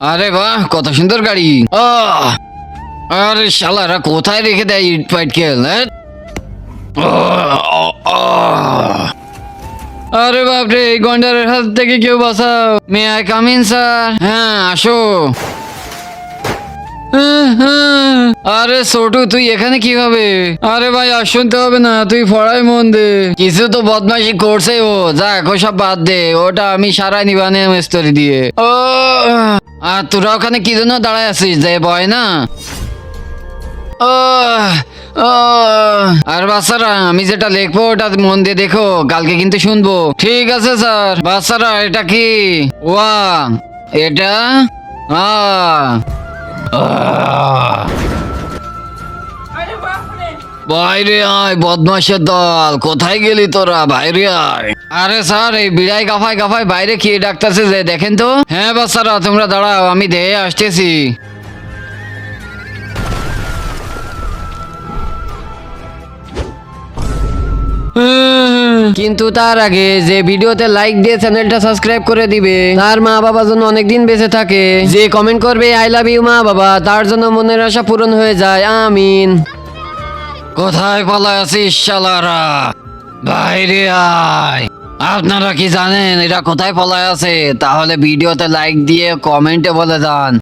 আরে বাহ, কত সুন্দর গাড়ি। আহ! আরে শালারা কোথায় রেখে দেয় ইট পাটকেল? আরে বাপরে, এই গন্ডারের হাত থেকে কেউ বাঁচাও। May I come in sir? হ্যাঁ, আসো। আরে ছোটু, তুই এখানে কিভাবে? আরে ভাই, আর শুনতে হবে না, তুই পড়ায় মন দে। কিছু তো বদমাইশি করছে ও, যাক ওসব বাদ দে, ওটা আমি সারাই নিবানে মিস্ত্রি দিয়ে। ও, আর তোরা ওখানে কি জন্য দাঁড়ায় আছিস? যে ভয় না? আহ, আহ। আর বাচ্চারা, আমি যেটা লিখবো ওটা মন দিয়ে দেখো, কালকে কিন্তু শুনবো। ঠিক আছে স্যার। বাচ্চারা, এটা কি? ওয়া, এটা বাইরে আয় বদমাশের দল, কোথায় গেলি তোরা? বাইরে আয়। আরে স্যার, এই বিড়াই গাফায় গাফায় বাইরে কি ডাকতেছে যে দেখেন তো। হ্যাঁ বাচ্চারা, তোমরা দাঁড়াও, আমি দেহে আসতেছি। কিন্তু তার আগে যে ভিডিওতে লাইক দিয়ে চ্যানেলটা সাবস্ক্রাইব করে দিবে, তার মা বাবা যেন অনেকদিন বেঁচে থাকে। যে কমেন্ট করবে আই লাভ ইউ মা বাবা, তার জন্য মনের আশা পূরণ হয়ে যায়। আমিন। কোথায় পালায় আছিস শালারা? বাইরে আয়। আপনারা কি জানেন এরা কোথায় পলায় আছে? তাহলে ভিডিওতে লাইক দিয়ে কমেন্টে বলে যান।